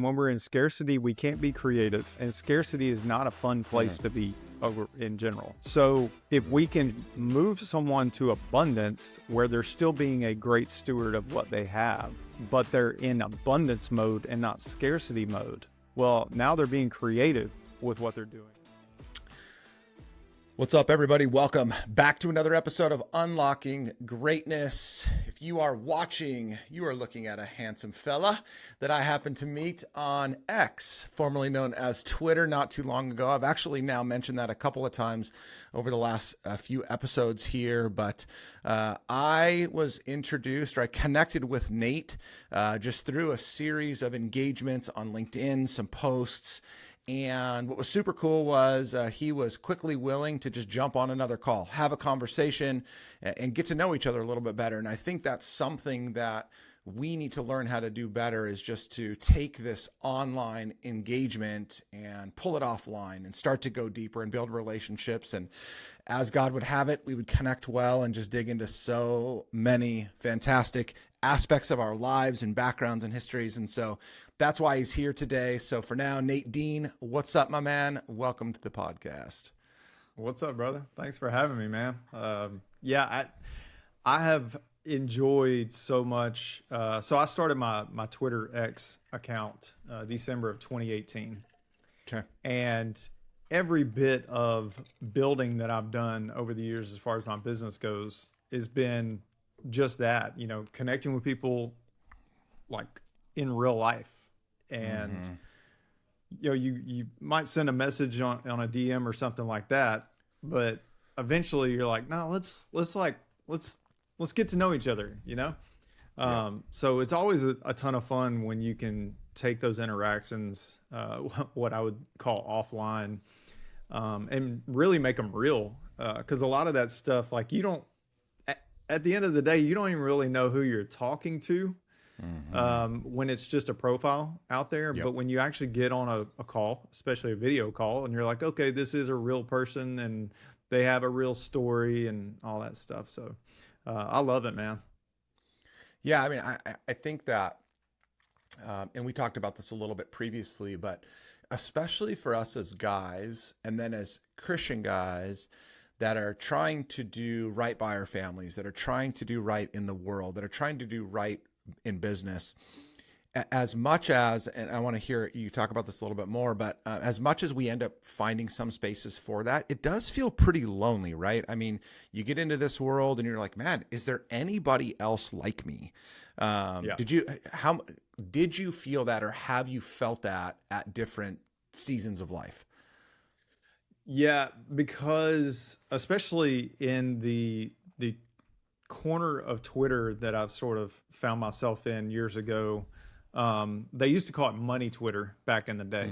When we're in scarcity, we can't be creative, and scarcity is not a fun place to be over in general. So if we can move someone to abundance where they're still being a great steward of what they have, but they're in abundance mode and not scarcity mode, well, now they're being creative with what they're doing. What's up, everybody? Welcome back to another episode of Unlocking Greatness. If you are watching, you are looking at a handsome fella that I happened to meet on X, formerly known as Twitter, not too long ago. I've actually now mentioned that a couple of times over the last few episodes here, but I was introduced, or I connected with Nate just through a series of engagements on LinkedIn, some posts. And what was super cool was he was quickly willing to just jump on another call, have a conversation, and get to know each other a little bit better. And I think that's something that we need to learn how to do better, is just to take this online engagement and pull it offline and start to go deeper and build relationships. And as God would have it, we would connect well and just dig into so many fantastic aspects of our lives and backgrounds and histories. And so that's why he's here today. So for now, Nate Dean, what's up, my man? Welcome to the podcast. What's up, brother? Thanks for having me, man. I have enjoyed so much. So I started my Twitter X account December of 2018. Okay. And every bit of building that I've done over the years as far as my business goes has been just that, connecting with people like in real life. And you might send a message on a DM or something like that, but eventually you're like, no, let's get to know each other, So it's always a ton of fun when you can take those interactions, what I would call offline, and really make them real. Because a lot of that stuff, like at the end of the day, you don't even really know who you're talking to. When it's just a profile out there. Yep. But when you actually get on a call, especially a video call, and you're like, okay, this is a real person and they have a real story and all that stuff. So I love it, man. Yeah. I mean, I think that, and we talked about this a little bit previously, but especially for us as guys, and then as Christian guys that are trying to do right by our families, that are trying to do right in the world, that are trying to do right in business, as much as, and I want to hear you talk about this a little bit more, but as much as we end up finding some spaces for that, it does feel pretty lonely, right? I mean, you get into this world and you're like, man, is there anybody else like me? Yeah. Did you feel that, or have you felt that at different seasons of life? Yeah, because especially in the corner of Twitter that I've sort of found myself in years ago, they used to call it money Twitter back in the day.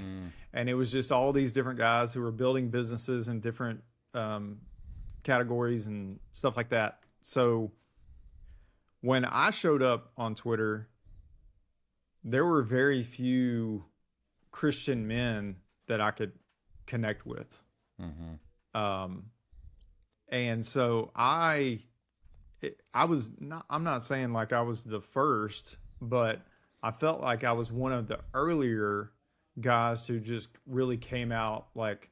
And it was just all these different guys who were building businesses in different categories and stuff like that. So when I showed up on Twitter, there were very few Christian men that I could connect with. And so I'm not saying like I was the first, but I felt like I was one of the earlier guys who just really came out like,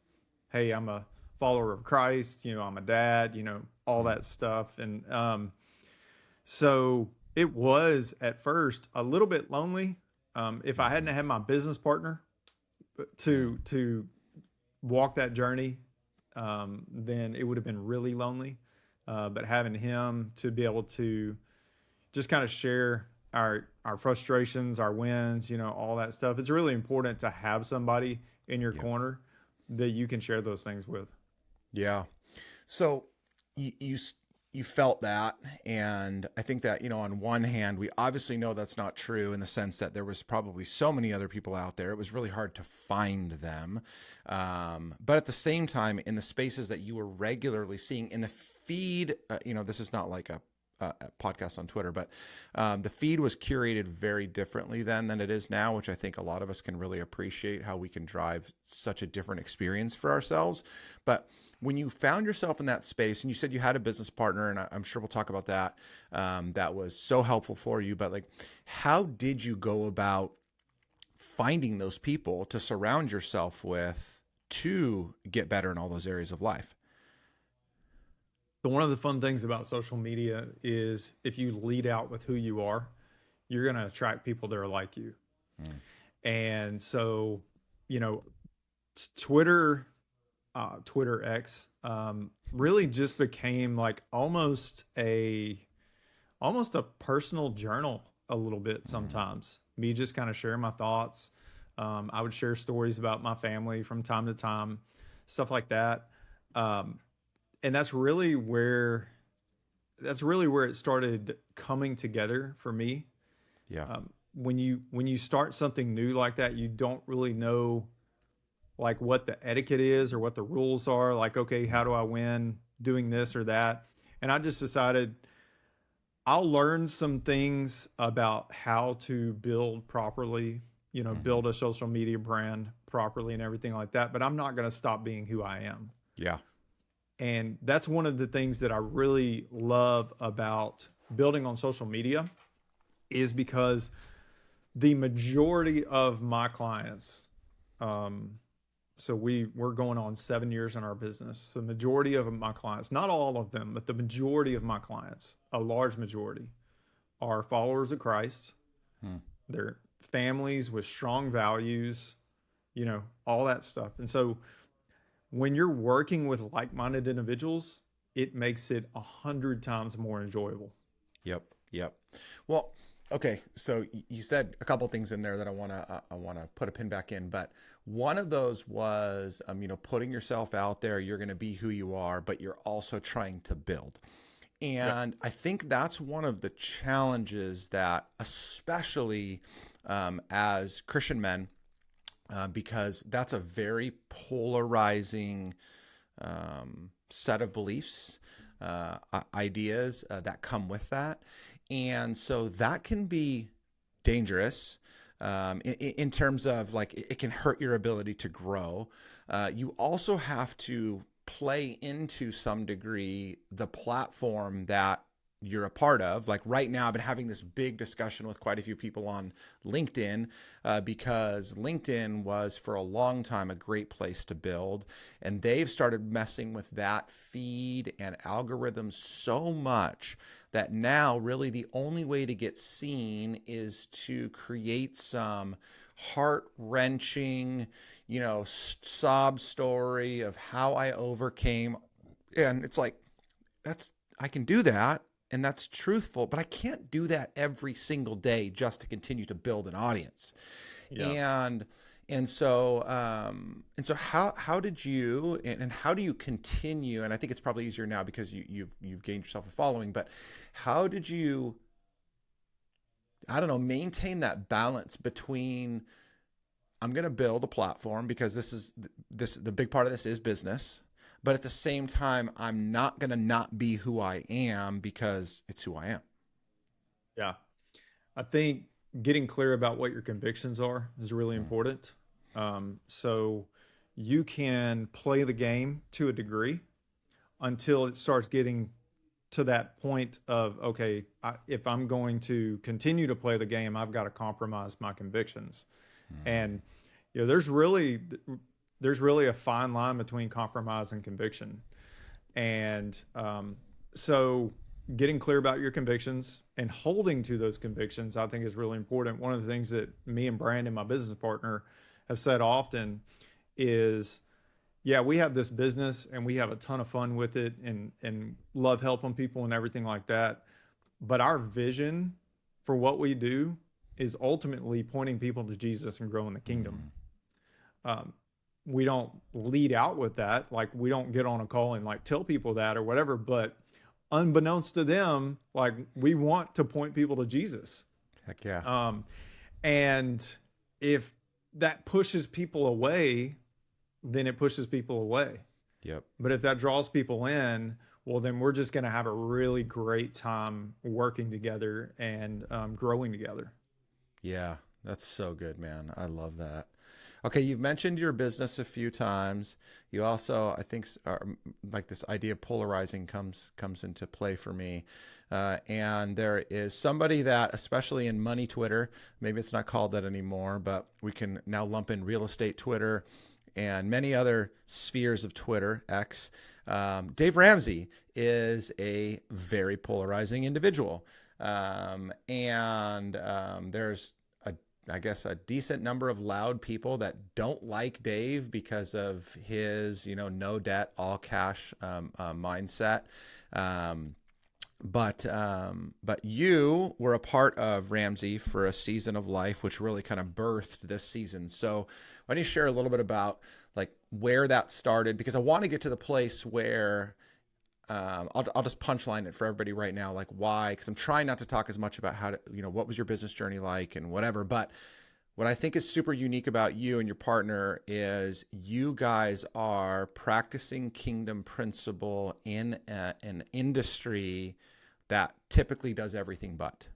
hey, I'm a follower of Christ, I'm a dad, all that stuff. And so it was at first a little bit lonely. If I hadn't had my business partner to walk that journey, then it would have been really lonely. But having him to be able to just kind of share our frustrations, our wins, all that stuff. It's really important to have somebody in your corner that you can share those things with. Yeah. So you felt that. And I think that, on one hand, we obviously know that's not true, in the sense that there was probably so many other people out there. It was really hard to find them. But at the same time, in the spaces that you were regularly seeing in the feed, this is not like a podcast on Twitter, but the feed was curated very differently then than it is now, which I think a lot of us can really appreciate, how we can drive such a different experience for ourselves. But when you found yourself in that space, and you said you had a business partner, and I'm sure we'll talk about that, that was so helpful for you, but like, how did you go about finding those people to surround yourself with to get better in all those areas of life. So one of the fun things about social media is if you lead out with who you are, you're going to attract people that are like you. And so, you know, Twitter, Twitter X, really just became like almost a personal journal a little bit sometimes. Me just kind of sharing my thoughts. I would share stories about my family from time to time, stuff like that. And that's really where it started coming together for me. Yeah. When you start something new like that, you don't really know like what the etiquette is or what the rules are. Like, okay, how do I win doing this or that? And I just decided I'll learn some things about how to build properly, you know, build a social media brand properly and everything like that. But I'm not going to stop being who I am. Yeah. And that's one of the things that I really love about building on social media is because the majority of my clients, so we're going on 7 years in our business. The majority of my clients, not all of them, but the majority of my clients, a large majority, are followers of Christ. They're families with strong values, you know, all that stuff. And so when you're working with like-minded individuals, it makes it 100 times more enjoyable. Yep. Well, okay. So you said a couple things in there that I want to put a pin back in, but one of those was, you know, putting yourself out there. You're going to be who you are, but you're also trying to build. And I think that's one of the challenges that, especially as Christian men, because that's a very polarizing set of beliefs, ideas that come with that. And so that can be dangerous in terms of like it can hurt your ability to grow. You also have to play into some degree the platform that you're a part of. Like right now, I've been having this big discussion with quite a few people on LinkedIn because LinkedIn was for a long time a great place to build. And they've started messing with that feed and algorithms so much that now really the only way to get seen is to create some heart-wrenching, you know, sob story of how I overcame. And it's like, I can do that. And that's truthful, but I can't do that every single day just to continue to build an audience. Yeah. And so how did you, and how do you continue? And I think it's probably easier now because you've gained yourself a following, but how did you, I don't know, maintain that balance between I'm going to build a platform because the big part of this is business. But at the same time, I'm not going to not be who I am because it's who I am. Yeah. I think getting clear about what your convictions are is really important. So you can play the game to a degree until it starts getting to that point of, okay, if I'm going to continue to play the game, I've got to compromise my convictions. And, you know, there's really a fine line between compromise and conviction. And so getting clear about your convictions and holding to those convictions, I think is really important. One of the things that me and Brandon, my business partner, have said often is, yeah, we have this business and we have a ton of fun with it and love helping people and everything like that. But our vision for what we do is ultimately pointing people to Jesus and growing the kingdom. We don't lead out with that. Like we don't get on a call and like tell people that or whatever, but unbeknownst to them, like we want to point people to Jesus. Heck yeah. And if that pushes people away, then it pushes people away. Yep. But if that draws people in, well, then we're just going to have a really great time working together and growing together. Yeah, that's so good, man. I love that. Okay, you've mentioned your business a few times. You also, I think, are, like this idea of polarizing comes into play for me. And there is somebody that, especially in money Twitter, maybe it's not called that anymore, but we can now lump in real estate Twitter and many other spheres of Twitter, X. Dave Ramsey is a very polarizing individual. There's I guess a decent number of loud people that don't like Dave because of his, no debt, all cash mindset. But you were a part of Ramsey for a season of life, which really kind of birthed this season. So why don't you share a little bit about like where that started? Because I want to get to the place where I'll just punchline it for everybody right now, like why, because I'm trying not to talk as much about how to, what was your business journey like and whatever. But what I think is super unique about you and your partner is you guys are practicing kingdom principle in an industry that typically does everything but.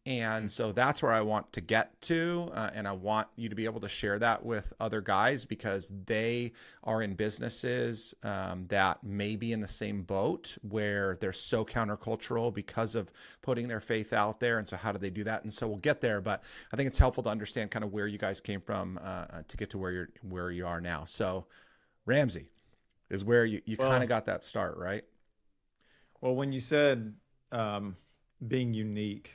And so that's where I want to get to. And I want you to be able to share that with other guys because they are in businesses that may be in the same boat where they're so countercultural because of putting their faith out there. And so how do they do that? And so we'll get there. But I think it's helpful to understand kind of where you guys came from to get to where you are now. So Ramsey is where you kind of got that start, right? Well, when you said being unique,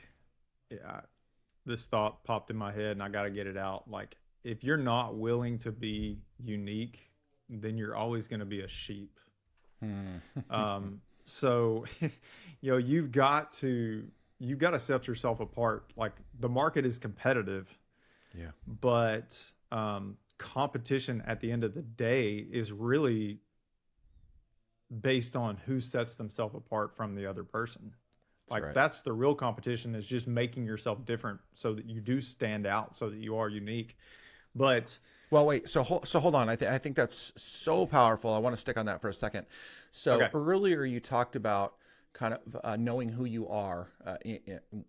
this thought popped in my head and I got to get it out. Like, if you're not willing to be unique, then you're always going to be a sheep. So, you've got to set yourself apart. Like, the market is competitive, but competition at the end of the day is really based on who sets themselves apart from the other person. That's the real competition, is just making yourself different so that you do stand out, so that you are unique. But wait, so hold on. I think that's so powerful. I want to stick on that for a second. So earlier you talked about kind of knowing who you are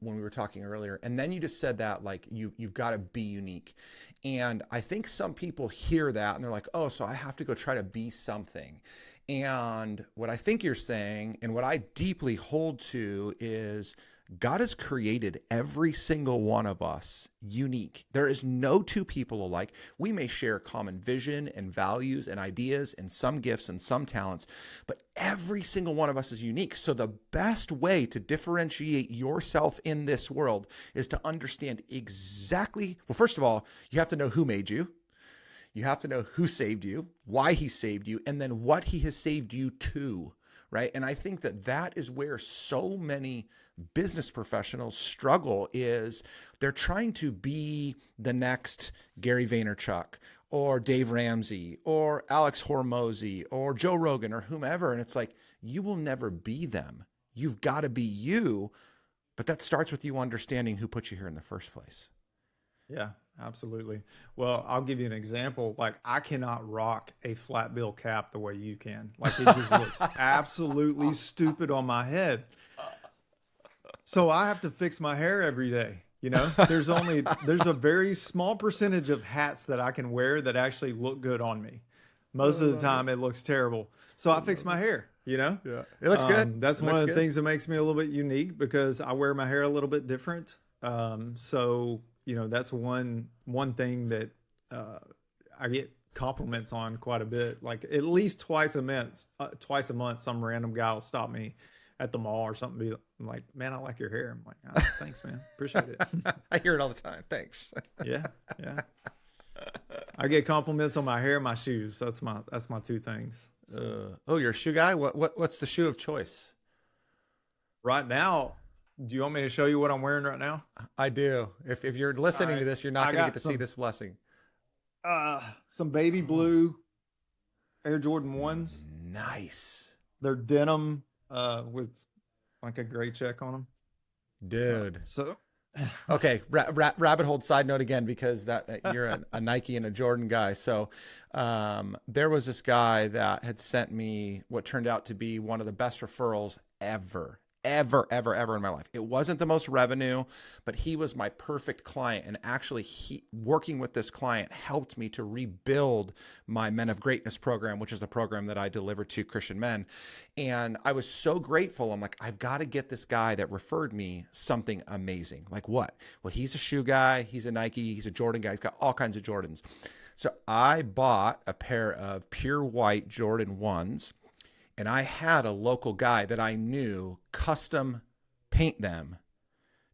when we were talking earlier, and then you just said that like you've got to be unique. And I think some people hear that and they're like, oh, so I have to go try to be something. And what I think you're saying, and what I deeply hold to, is God has created every single one of us unique. There is no two people alike. We may share common vision and values and ideas and some gifts and some talents, but every single one of us is unique. So the best way to differentiate yourself in this world is to understand exactly, well, first of all, you have to know who made you. You have to know who saved you, why he saved you, and then what he has saved you to, right? And I think that is where so many business professionals struggle, is they're trying to be the next Gary Vaynerchuk or Dave Ramsey or Alex Hormozy or Joe Rogan or whomever. And it's like, you will never be them. You've got to be you. But that starts with you understanding who put you here in the first place. Yeah, absolutely. Well, I'll give you an example. Like, I cannot rock a flat bill cap the way you can. Like, it just looks absolutely stupid on my head. So I have to fix my hair every day. There's a very small percentage of hats that I can wear that actually look good on me. Most of the time it looks terrible. So I fix my hair, Yeah, it looks good. That's one of the things that makes me a little bit unique, because I wear my hair a little bit different. That's one thing that I get compliments on quite a bit. Like, at least twice a month, some random guy will stop me at the mall or something, be like, "Man, I like your hair." I'm like, "Oh, thanks, man. Appreciate it." I hear it all the time. Thanks. Yeah. I get compliments on my hair and my shoes. That's my two things. So. You're a shoe guy? What's the shoe of choice? Right now, do you want me to show you what I'm wearing right now? I do. If you're listening to this, you're not going to get to see this blessing. Some baby blue Air Jordan 1s. Nice. They're denim with like a gray check on them. Dude. Okay, rabbit hole side note again, because you're a Nike and a Jordan guy. So there was this guy that had sent me what turned out to be one of the best referrals ever. ever in my life. It wasn't the most revenue, but he was my perfect client. And actually, working with this client helped me to rebuild my Men of Greatness program, which is the program that I deliver to Christian men. And I was so grateful. I'm like, I've got to get this guy that referred me something amazing. Like what? Well, he's a shoe guy. He's a Nike. He's a Jordan guy. He's got all kinds of Jordans. So I bought a pair of pure white Jordan 1s. And I had a local guy that I knew custom paint them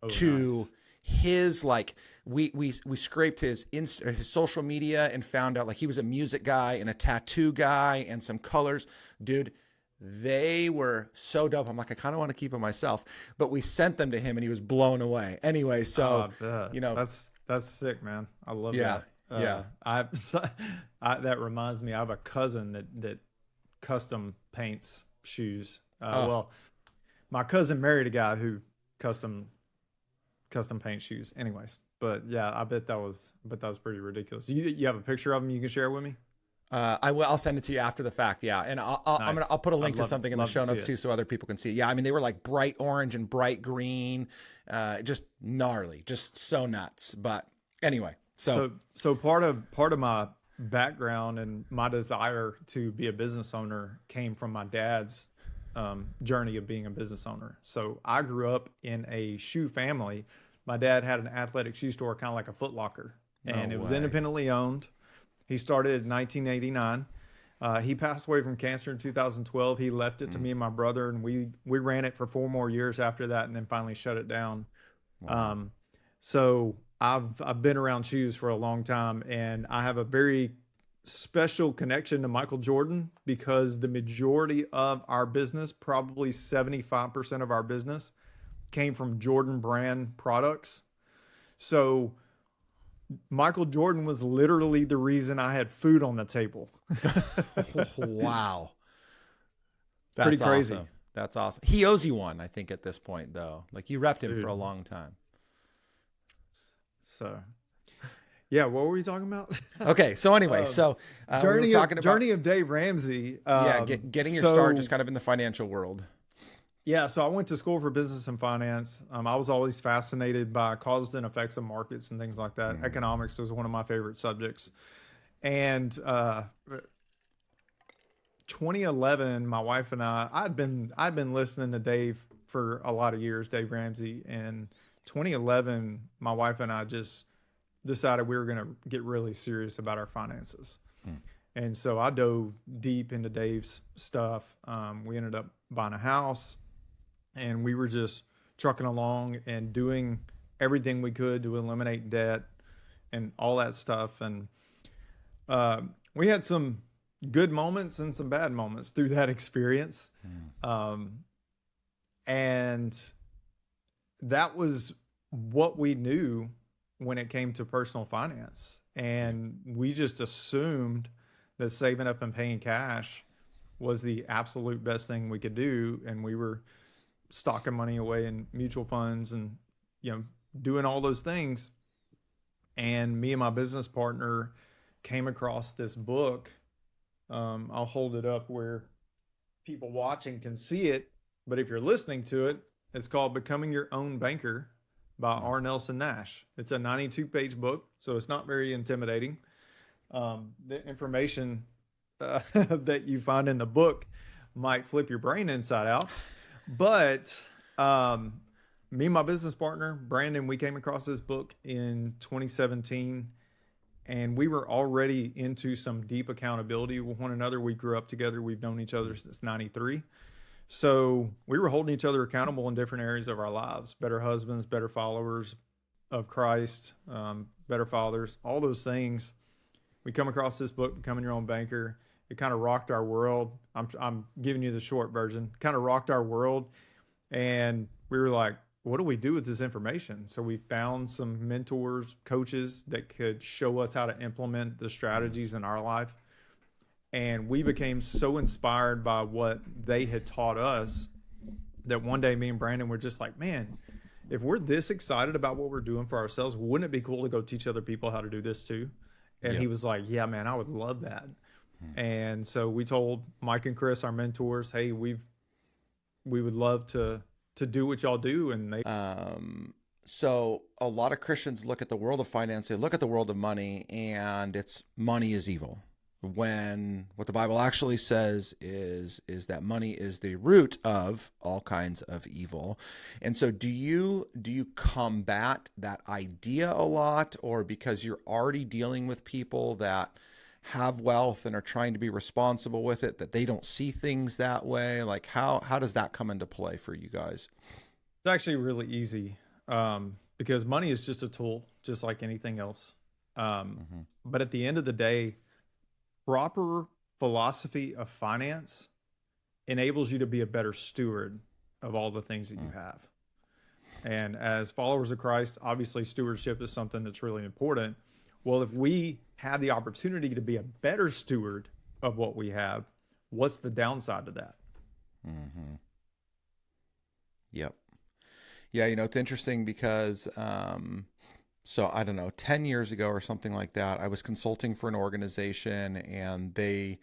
to his, like, we scraped his social media and found out like he was a music guy and a tattoo guy and some colors. Dude, they were so dope. I'm like, I kind of want to keep them myself, but we sent them to him and he was blown away. Anyway, so, you know, that's sick, man. I love that. Yeah. That reminds me, I have a cousin that custom paints shoes. Well, my cousin married a guy who custom paint shoes. Anyways, but yeah, I bet that was pretty ridiculous. You have a picture of him you can share with me? I'll send it to you after the fact. Yeah. And I'll put a link to something in the show notes too, so other people can see it. Yeah. I mean, they were like bright orange and bright green, just gnarly, just so nuts. But anyway, so part of my background and my desire to be a business owner came from my dad's journey of being a business owner. So I grew up in a shoe family. My dad had an athletic shoe store, kind of like a Foot Locker, and it was independently owned. He started in 1989. He passed away from cancer in 2012. He left it to me and my brother, and we ran it for 4 more years after that, and then finally shut it down. Wow. So I've been around shoes for a long time, and I have a very special connection to Michael Jordan because the majority of our business, probably 75% of our business, came from Jordan brand products. So Michael Jordan was literally the reason I had food on the table. Wow. That's pretty crazy. Awesome. That's awesome. He owes you one, I think, at this point, though. Like, you repped him for a long time. So, yeah, what were we talking about? Okay, so anyway, journey of Dave Ramsey. Getting your start just kind of in the financial world. Yeah, so I went to school for business and finance. I was always fascinated by causes and effects of markets and things like that. Economics was one of my favorite subjects. And 2011, my wife and I'd been listening to Dave for a lot of years, Dave Ramsey, and 2011, my wife and I just decided we were going to get really serious about our finances. And so I dove deep into Dave's stuff. We ended up buying a house, and we were just trucking along and doing everything we could to eliminate debt and all that stuff. And we had some good moments and some bad moments through that experience. And that was what we knew when it came to personal finance. And we just assumed that saving up and paying cash was the absolute best thing we could do. And we were stocking money away in mutual funds and, you know, doing all those things. And me and my business partner came across this book. I'll hold it up where people watching can see it. But if you're listening to it, it's called Becoming Your Own Banker by R. Nelson Nash. It's a 92-page book, so it's not very intimidating. The information that you find in the book might flip your brain inside out. But me and my business partner, Brandon, we came across this book in 2017, and we were already into some deep accountability with one another. We grew up together. We've known each other since 93. So we were holding each other accountable in different areas of our lives: better husbands, better followers of Christ, better fathers, all those things. We come across this book, Becoming Your Own Banker. It kind of rocked our world. I'm giving you the short version. Kind of rocked our world. And we were like, what do we do with this information? So we found some mentors, coaches that could show us how to implement the strategies in our life. And we became so inspired by what they had taught us that one day me and Brandon were just like, man, if we're this excited about what we're doing for ourselves, wouldn't it be cool to go teach other people how to do this too? And he was like, yeah, man, I would love that. And so we told Mike and Chris, our mentors, hey, we would love to to do what y'all do, and they So a lot of Christians look at the world of finance, they look at the world of money, and it's money is evil. When what the Bible actually says is that money is the root of all kinds of evil. And so do you combat that idea a lot, or because you're already dealing with people that have wealth and are trying to be responsible with it, that they don't see things that way? Like how does that come into play for you guys? it's actually really easy, because money is just a tool, just like anything else. But at the end of the day, proper philosophy of finance enables you to be a better steward of all the things that you have. And as followers of Christ, obviously stewardship is something that's really important. Well, if we have the opportunity to be a better steward of what we have, what's the downside to that? Yep. Yeah, it's interesting because so I don't know, 10 years ago or something like that, I was consulting for an organization, and they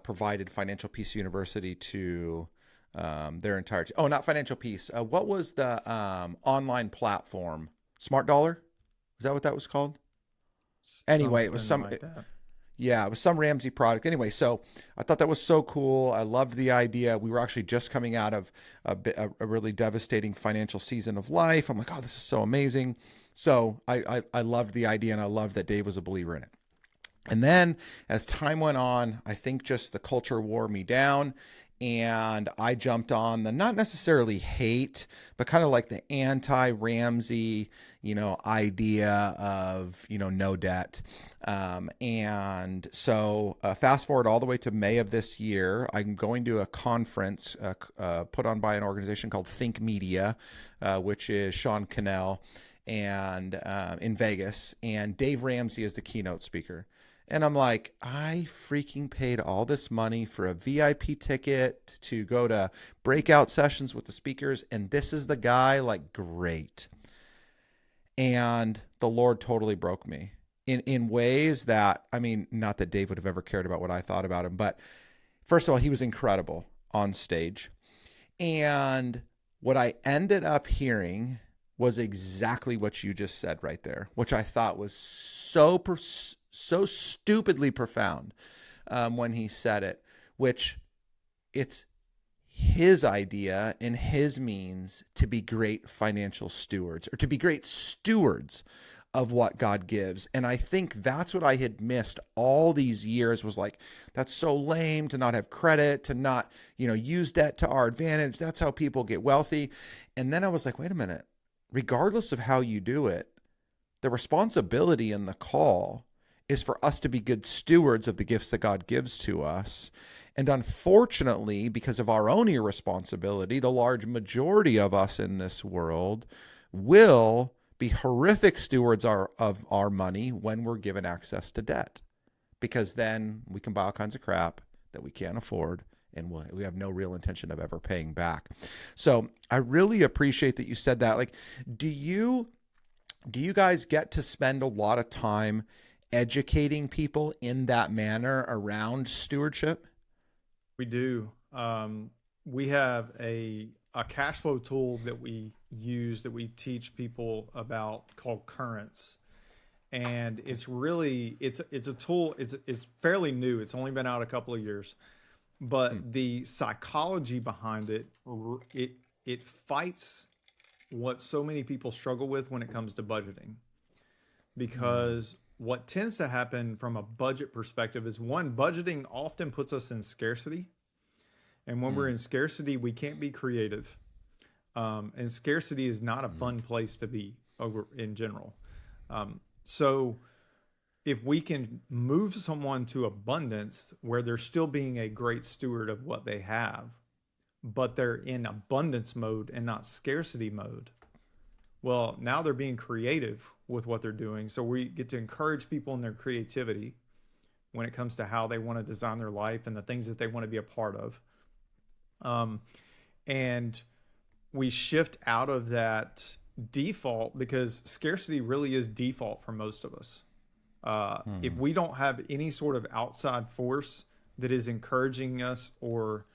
provided Financial Peace University to their entire oh, not Financial Peace. What was the online platform? Smart Dollar? Is that what that was called? Anyway, it was Something like that. yeah, it was some Ramsey product. Anyway, so I thought that was so cool. I loved the idea. We were actually just coming out of a really devastating financial season of life. I'm like, oh, this is so amazing. So I loved the idea, and I loved that Dave was a believer in it. And then as time went on, I think just the culture wore me down, and I jumped on the not necessarily hate, but kind of like the anti-Ramsey, idea of, no debt. And so fast forward all the way to May of this year, I'm going to a conference put on by an organization called Think Media, which is Sean Cannell, and in Vegas, and Dave Ramsey is the keynote speaker. And I'm like, I freaking paid all this money for a VIP ticket to go to breakout sessions with the speakers, and this is the guy. Like, great. And the Lord totally broke me in ways that, I mean, not that Dave would have ever cared about what I thought about him, but first of all, he was incredible on stage. And what I ended up hearing was exactly what you just said right there, which I thought was so stupidly profound when he said it, which it's his idea and his means to be great financial stewards, or to be great stewards of what God gives. And I think that's what I had missed all these years, was like, that's so lame to not have credit, to not, use debt to our advantage. That's how people get wealthy. And then I was like, wait a minute, regardless of how you do it, the responsibility and the call is for us to be good stewards of the gifts that God gives to us. And unfortunately, because of our own irresponsibility, the large majority of us in this world will be horrific stewards of our money when we're given access to debt, because then we can buy all kinds of crap that we can't afford, and we have no real intention of ever paying back. So I really appreciate that you said that. Like, do you guys get to spend a lot of time educating people in that manner around stewardship? We do. We have a cash flow tool that we use, that we teach people about, called Currents. And it's really, it's a tool. It's fairly new. It's only been out a couple of years, but the psychology behind it fights what so many people struggle with when it comes to budgeting. Because what tends to happen from a budget perspective is, one, budgeting often puts us in scarcity. And when we're in scarcity, we can't be creative. And scarcity is not a fun place to be over in general. So if we can move someone to abundance, where they're still being a great steward of what they have, but they're in abundance mode and not scarcity mode, well, now they're being creative with what they're doing. So we get to encourage people in their creativity when it comes to how they want to design their life and the things that they want to be a part of. And we shift out of that default, because scarcity really is default for most of us. If we don't have any sort of outside force that is encouraging us or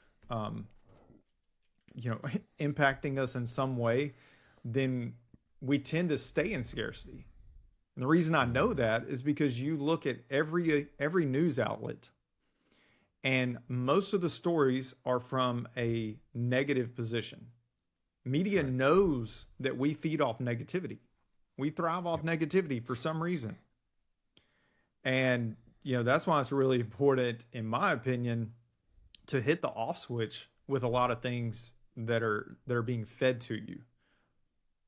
impacting us in some way, then we tend to stay in scarcity. And the reason I know that is because you look at every news outlet, and most of the stories are from a negative position. Media knows that we feed off negativity. We thrive off negativity for some reason. And, that's why it's really important, in my opinion, to hit the off switch with a lot of things that are being fed to you,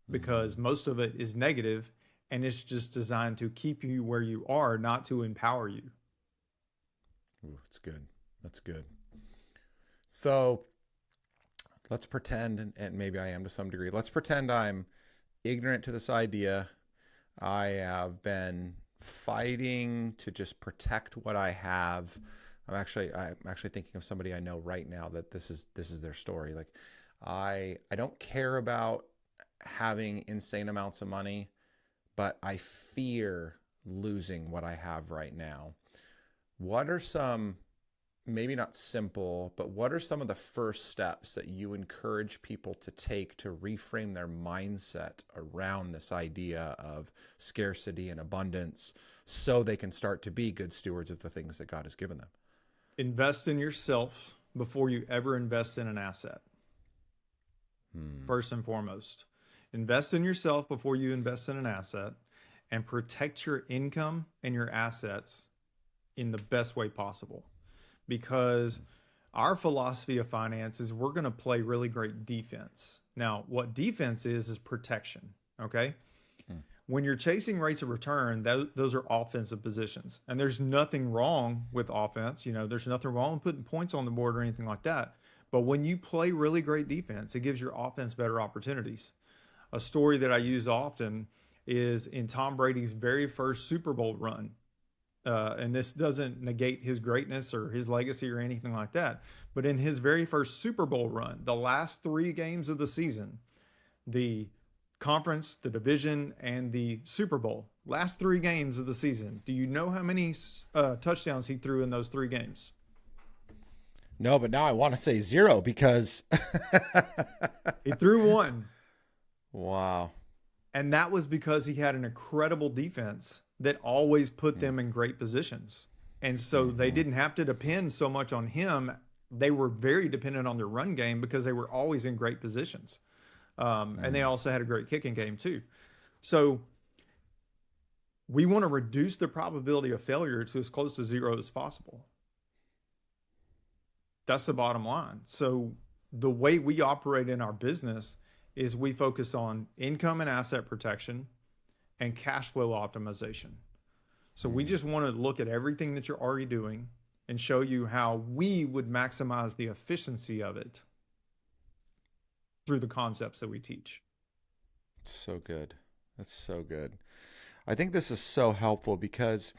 because most of it is negative, and it's just designed to keep you where you are, not to empower you. Ooh, that's good. That's good. So let's pretend, and maybe I am to some degree, let's pretend I'm ignorant to this idea. I have been fighting to just protect what I have. I'm actually thinking of somebody I know right now that this is their story. Like, I don't care about having insane amounts of money, but I fear losing what I have right now. What are some, maybe not simple, but what are some of the first steps that you encourage people to take to reframe their mindset around this idea of scarcity and abundance, so they can start to be good stewards of the things that God has given them? Invest in yourself before you ever invest in an asset. First and foremost, invest in yourself before you invest in an asset, and protect your income and your assets in the best way possible. Because our philosophy of finance is we're going to play really great defense. Now, what defense is protection. Okay. When you're chasing rates of return, those are offensive positions. And there's nothing wrong with offense. There's nothing wrong with putting points on the board or anything like that. But when you play really great defense, it gives your offense better opportunities. A story that I use often is in Tom Brady's very first Super Bowl run. And this doesn't negate his greatness or his legacy or anything like that. But in his very first Super Bowl run, the last 3 games of the season, the conference, the division, and the Super Bowl, last 3 games of the season, do you know how many touchdowns he threw in those 3 games? No, but now I want to say 0 because he threw 1. Wow. And that was because he had an incredible defense that always put them in great positions. And so they didn't have to depend so much on him. They were very dependent on their run game because they were always in great positions. And they also had a great kicking game too. So we want to reduce the probability of failure to as close to 0 as possible. That's the bottom line. So the way we operate in our business is we focus on income and asset protection and cash flow optimization. So we just want to look at everything that you're already doing and show you how we would maximize the efficiency of it through the concepts that we teach. So good. That's so good. I think this is so helpful because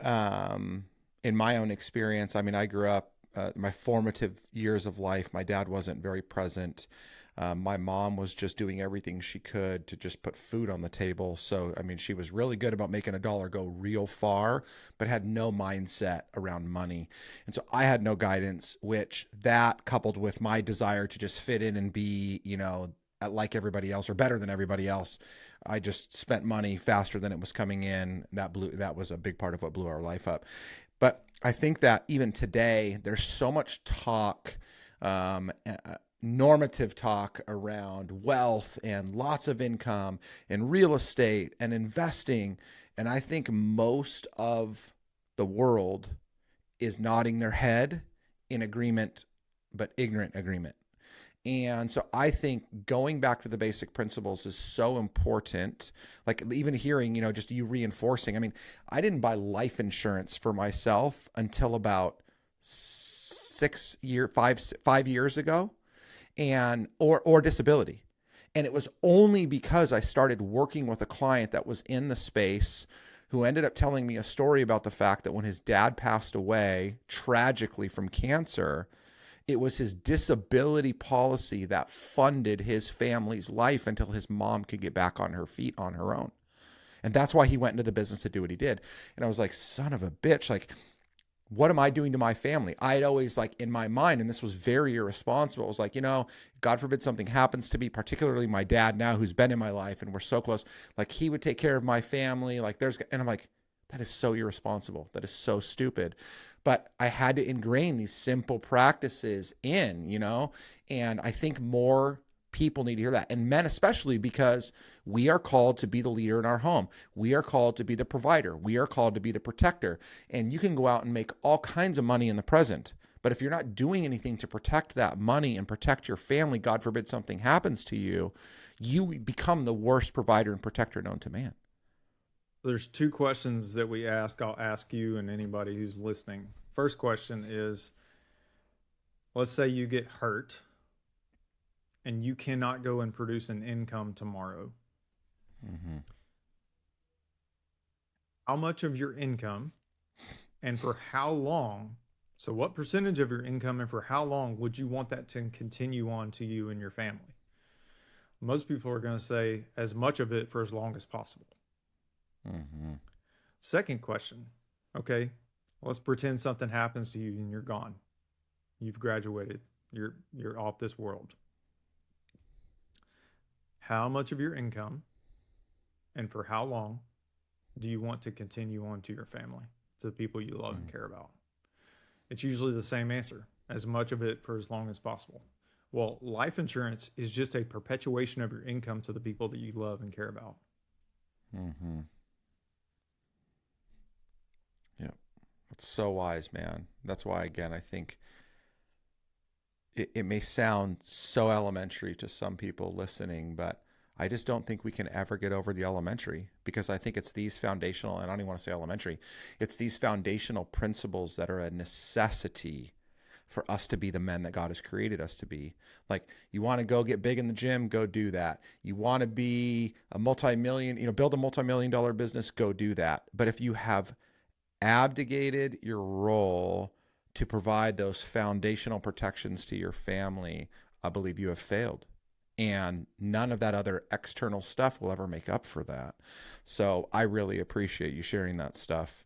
in my own experience, I grew up, my formative years of life, my dad wasn't very present. My mom was just doing everything she could to just put food on the table. So, she was really good about making a dollar go real far, but had no mindset around money. And so I had no guidance, which that coupled with my desire to just fit in and be, like everybody else or better than everybody else, I just spent money faster than it was coming in. That was a big part of what blew our life up. But I think that even today, there's so much talk, normative talk around wealth and lots of income and real estate and investing. And I think most of the world is nodding their head in agreement, but ignorant agreement. And so I think going back to the basic principles is so important. Like even hearing, just you reinforcing. I didn't buy life insurance for myself until about 5 years ago. And or disability. And it was only because I started working with a client that was in the space who ended up telling me a story about the fact that when his dad passed away tragically from cancer, it was his disability policy that funded his family's life until his mom could get back on her feet on her own. And that's why he went into the business to do what he did. And I was like, son of a bitch, like, what am I doing to my family? I'd always, like, in my mind, and this was very irresponsible, it was like, God forbid something happens to me, particularly my dad now, who's been in my life and we're so close, like, he would take care of my family. And I'm like, that is so irresponsible. That is so stupid. But I had to ingrain these simple practices in, and I think more people need to hear that. And men especially, because we are called to be the leader in our home. We are called to be the provider. We are called to be the protector. And you can go out and make all kinds of money in the present. But if you're not doing anything to protect that money and protect your family, God forbid something happens to you, you become the worst provider and protector known to man. There's two questions that we ask. I'll ask you and anybody who's listening. First question is, let's say you get hurt and you cannot go and produce an income tomorrow. Mm-hmm. How much of your income and for how long? So what percentage of your income and for how long would you want that to continue on to you and your family? Most people are going to say as much of it for as long as possible. Mm-hmm. Second question. Okay, let's pretend something happens to you and you're gone. You've graduated. You're off this world. How much of your income and for how long do you want to continue on to your family, to the people you love and care about? It's usually the same answer, as much of it for as long as possible. Well, life insurance is just a perpetuation of your income to the people that you love and care about. Mm-hmm. Yeah. That's so wise, man. That's why, again, I think it may sound so elementary to some people listening, but I just don't think we can ever get over the elementary, because I think it's these foundational, and I don't even want to say elementary, it's these foundational principles that are a necessity for us to be the men that God has created us to be. Like, you want to go get big in the gym, go do that. You want to be a build a multi-million-dollar business, go do that. But if you have abdicated your role to provide those foundational protections to your family, I believe you have failed. And none of that other external stuff will ever make up for that. So I really appreciate you sharing that stuff.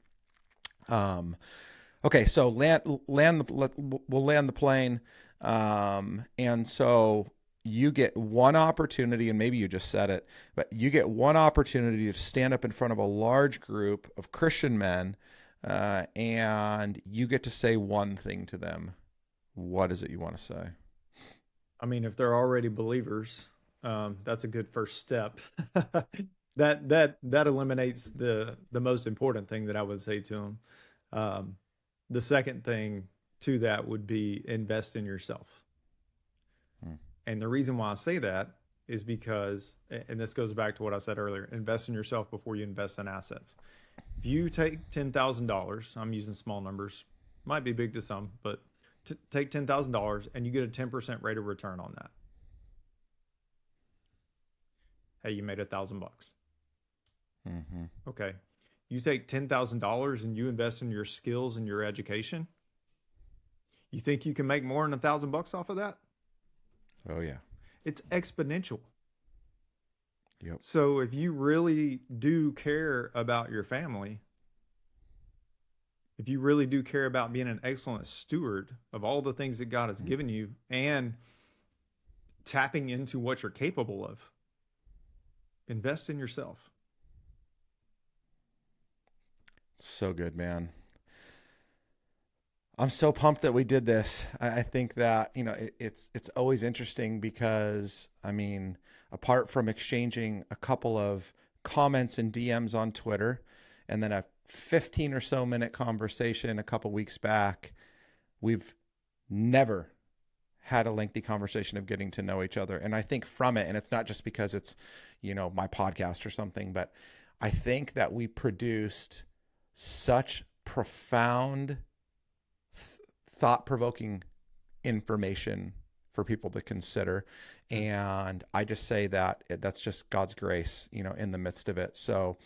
Okay, so we'll land the plane. And so you get one opportunity, and maybe you just said it, but you get one opportunity to stand up in front of a large group of Christian men, and you get to say one thing to them. What is it you want to say? I mean, if they're already believers, that's a good first step. That eliminates the most important thing that I would say to them. The second thing to that would be invest in yourself. And the reason why I say that is because, and this goes back to what I said earlier, invest in yourself before you invest in assets. If you take $10,000, I'm using small numbers, might be big to some, but take $10,000 and you get a 10% rate of return on that. Hey, you made $1,000. Mm-hmm. Okay. You take $10,000 and you invest in your skills and your education. You think you can make more than $1,000 off of that? Oh yeah. It's exponential. Yep. So if you really do care about your family, if you really do care about being an excellent steward of all the things that God has given you and tapping into what you're capable of, invest in yourself. So good, man. I'm so pumped that we did this. I think that, it's always interesting because, I mean, apart from exchanging a couple of comments and DMs on Twitter, and then a 15 or so minute conversation a couple weeks back, we've never had a lengthy conversation of getting to know each other. And I think from it, and it's not just because it's, my podcast or something, but I think that we produced such profound, thought-provoking information for people to consider. And I just say that that's just God's grace, in the midst of it. So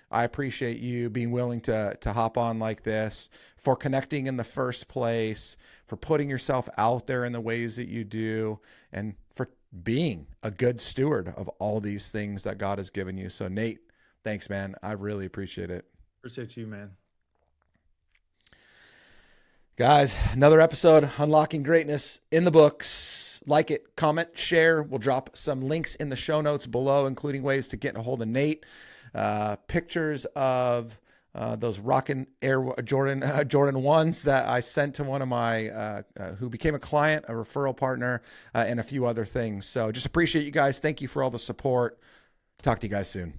I appreciate you being willing to hop on like this, for connecting in the first place, for putting yourself out there in the ways that you do, and for being a good steward of all these things that God has given you. So Nate, thanks, man. I really appreciate it. Appreciate you, man. Guys, another episode, Unlocking Greatness, in the books. Like it, comment, share. We'll drop some links in the show notes below, including ways to get a hold of Nate. Pictures of those rockin' Air Jordan 1s that I sent to one of my, who became a client, a referral partner, and a few other things. So just appreciate you guys. Thank you for all the support. Talk to you guys soon.